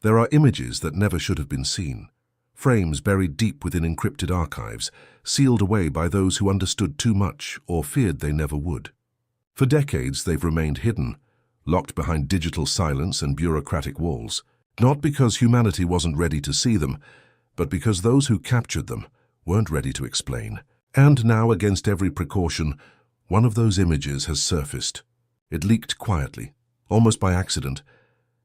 There are images that never should have been seen, frames buried deep within encrypted archives, sealed away by those who understood too much or feared they never would. For decades they've remained hidden, locked behind digital silence and bureaucratic walls, not because humanity wasn't ready to see them, but because those who captured them weren't ready to explain. And now, against every precaution, one of those images has surfaced. It leaked quietly, almost by accident,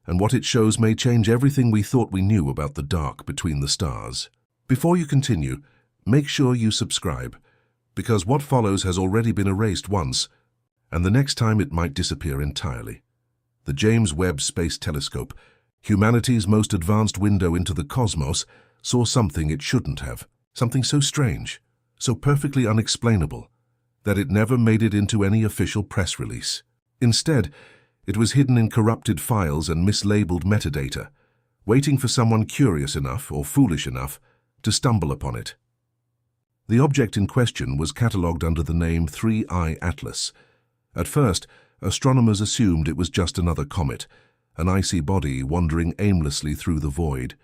and what it shows may change everything we thought we knew about the dark between the stars. Before you continue, make sure you subscribe, because what follows has already been erased once, and the next time it might disappear entirely. The James Webb Space Telescope, humanity's most advanced window into the cosmos, saw something it shouldn't have, something so strange, so perfectly unexplainable, that it never made it into any official press release. Instead, it was hidden in corrupted files and mislabeled metadata, waiting for someone curious enough or foolish enough to stumble upon it. The object in question was catalogued under the name 3I Atlas. At first, astronomers assumed it was just another comet, an icy body wandering aimlessly through the void.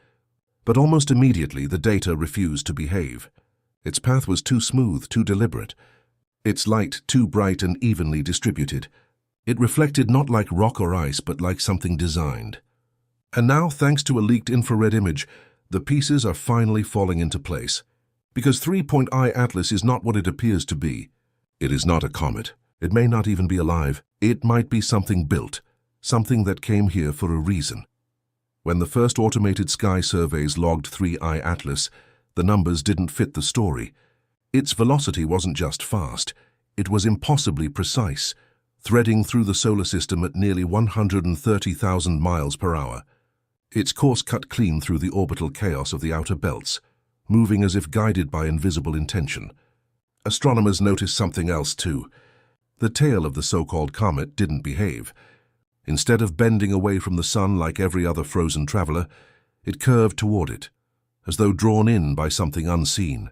But almost immediately the data refused to behave. Its path was too smooth, too deliberate. Its light too bright and evenly distributed. It reflected not like rock or ice, but like something designed. And now, thanks to a leaked infrared image, the pieces are finally falling into place. Because 3I Atlas is not what it appears to be. It is not a comet. It may not even be alive. It might be something built, something that came here for a reason. When the first automated sky surveys logged 3I Atlas, the numbers didn't fit the story. Its velocity wasn't just fast, it was impossibly precise, threading through the solar system at nearly 130,000 miles per hour. Its course cut clean through the orbital chaos of the outer belts, moving as if guided by invisible intention. Astronomers noticed something else too. The tail of the so-called comet didn't behave. Instead of bending away from the sun like every other frozen traveler, it curved toward it, as though drawn in by something unseen.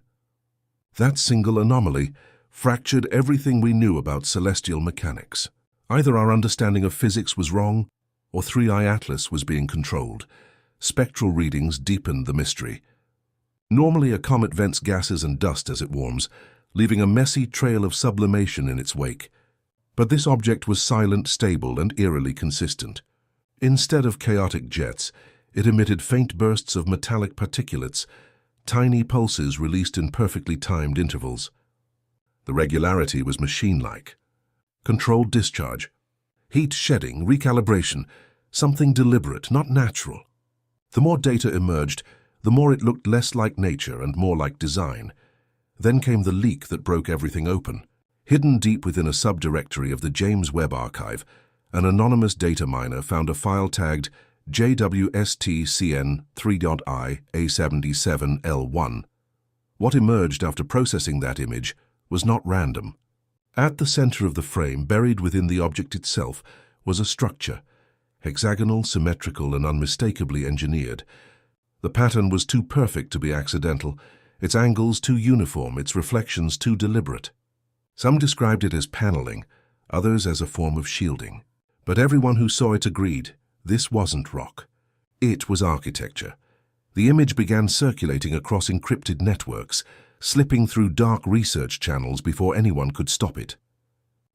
That single anomaly fractured everything we knew about celestial mechanics. Either our understanding of physics was wrong, or 3I Atlas was being controlled. Spectral readings deepened the mystery. Normally, a comet vents gases and dust as it warms, leaving a messy trail of sublimation in its wake. But this object was silent, stable, and eerily consistent. Instead of chaotic jets, it emitted faint bursts of metallic particulates, tiny pulses released in perfectly timed intervals. The regularity was machine-like. Controlled discharge, heat shedding, recalibration, something deliberate, not natural. The more data emerged, the more it looked less like nature and more like design. Then came the leak that broke everything open. Hidden deep within a subdirectory of the James Webb Archive, an anonymous data miner found a file tagged JWSTCN3.I A77L1. What emerged after processing that image was not random. At the center of the frame, buried within the object itself, was a structure, hexagonal, symmetrical, and unmistakably engineered. The pattern was too perfect to be accidental, its angles too uniform, its reflections too deliberate. Some described it as paneling, others as a form of shielding. But everyone who saw it agreed, this wasn't rock. It was architecture. The image began circulating across encrypted networks, slipping through dark research channels before anyone could stop it.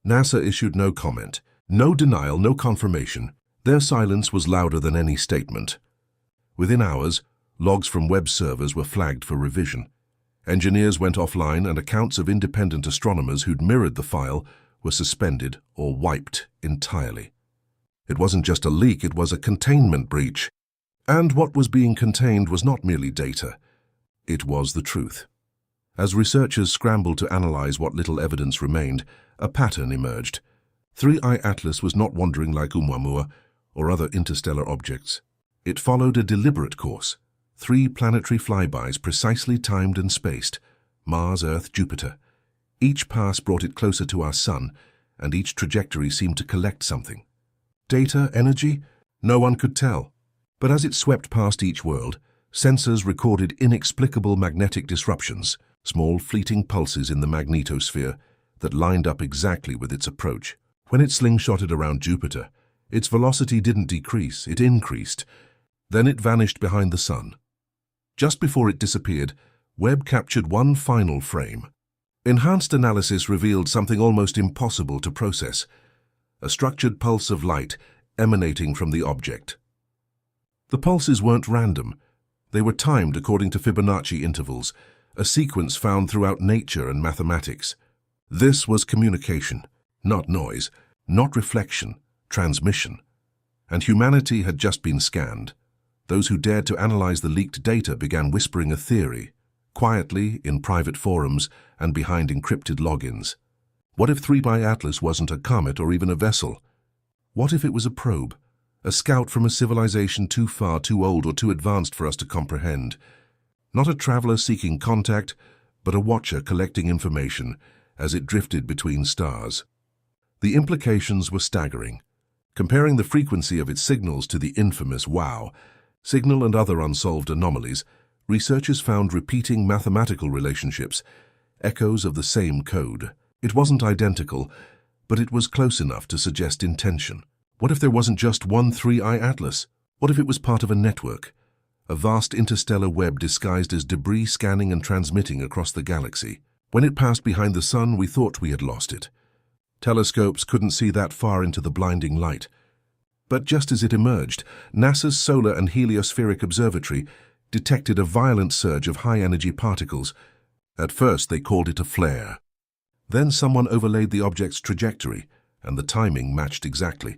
NASA issued no comment, no denial, no confirmation. Their silence was louder than any statement. Within hours, logs from Webb servers were flagged for revision. Engineers went offline and accounts of independent astronomers who'd mirrored the file were suspended or wiped entirely. It wasn't just a leak, it was a containment breach. And what was being contained was not merely data. It was the truth. As researchers scrambled to analyze what little evidence remained, a pattern emerged. 3I Atlas was not wandering like Oumuamua or other interstellar objects. It followed a deliberate course. 3 planetary flybys precisely timed and spaced, Mars, Earth, Jupiter. Each pass brought it closer to our sun, and each trajectory seemed to collect something. Data, energy? No one could tell. But as it swept past each world, sensors recorded inexplicable magnetic disruptions, small fleeting pulses in the magnetosphere that lined up exactly with its approach. When it slingshotted around Jupiter, its velocity didn't decrease, it increased. Then it vanished behind the sun. Just before it disappeared, Webb captured one final frame. Enhanced analysis revealed something almost impossible to process: a structured pulse of light emanating from the object. The pulses weren't random. They were timed according to Fibonacci intervals, a sequence found throughout nature and mathematics. This was communication, not noise, not reflection, transmission. And humanity had just been scanned. Those who dared to analyze the leaked data began whispering a theory, quietly, in private forums and behind encrypted logins. What if 3i Atlas wasn't a comet or even a vessel? What if it was a probe, a scout from a civilization too far, too old, or too advanced for us to comprehend? Not a traveler seeking contact, but a watcher collecting information as it drifted between stars. The implications were staggering. Comparing the frequency of its signals to the infamous WOW signal and other unsolved anomalies, researchers found repeating mathematical relationships, echoes of the same code. It wasn't identical, but it was close enough to suggest intention. What if there wasn't just one 3i Atlas? What if it was part of a network? A vast interstellar web disguised as debris scanning and transmitting across the galaxy. When it passed behind the sun, we thought we had lost it. Telescopes couldn't see that far into the blinding light. But just as it emerged, NASA's Solar and Heliospheric Observatory detected a violent surge of high-energy particles. At first, they called it a flare. Then someone overlaid the object's trajectory, and the timing matched exactly.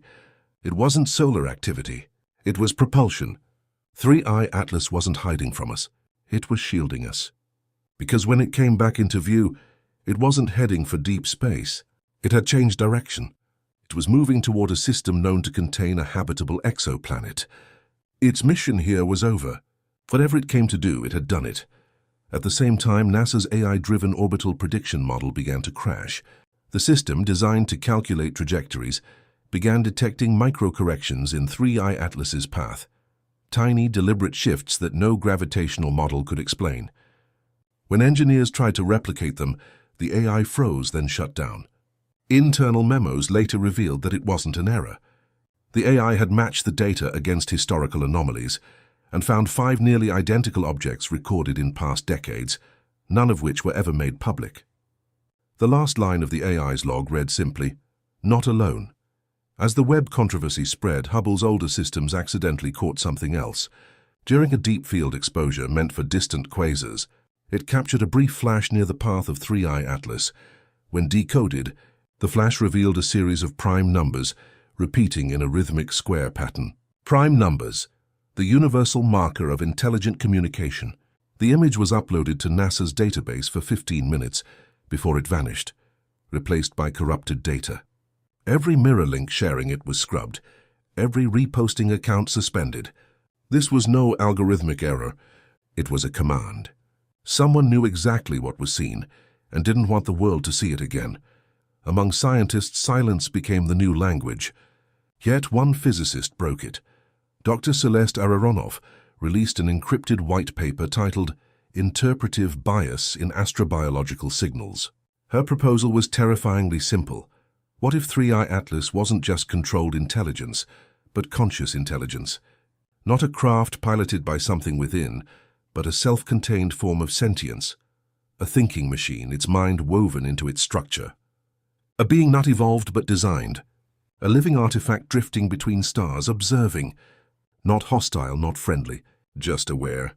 It wasn't solar activity. It was propulsion. 3i Atlas wasn't hiding from us. It was shielding us. Because when it came back into view, it wasn't heading for deep space. It had changed direction. It was moving toward a system known to contain a habitable exoplanet. Its mission here was over. Whatever it came to do, it had done it. At the same time, NASA's AI-driven orbital prediction model began to crash. The system, designed to calculate trajectories, began detecting micro-corrections in 3i Atlas's path. Tiny, deliberate shifts that no gravitational model could explain. When engineers tried to replicate them, the AI froze, then shut down. Internal memos later revealed that it wasn't an error. The AI had matched the data against historical anomalies and found 5 nearly identical objects recorded in past decades, none of which were ever made public. The last line of the AI's log read simply, "Not alone." As the Webb controversy spread, Hubble's older systems accidentally caught something else. During a deep field exposure meant for distant quasars, it captured a brief flash near the path of 3i Atlas. When decoded, the flash revealed a series of prime numbers, repeating in a rhythmic square pattern. Prime numbers, the universal marker of intelligent communication. The image was uploaded to NASA's database for 15 minutes before it vanished, replaced by corrupted data. Every mirror link sharing it was scrubbed, every reposting account suspended. This was no algorithmic error, it was a command. Someone knew exactly what was seen and didn't want the world to see it again. Among scientists, silence became the new language. Yet one physicist broke it. Dr. Celeste Araronov released an encrypted white paper titled Interpretive Bias in Astrobiological Signals. Her proposal was terrifyingly simple. What if 3i Atlas wasn't just controlled intelligence, but conscious intelligence? Not a craft piloted by something within, but a self-contained form of sentience. A thinking machine, its mind woven into its structure. A being not evolved but designed. A living artifact drifting between stars, observing. Not hostile, not friendly, just aware.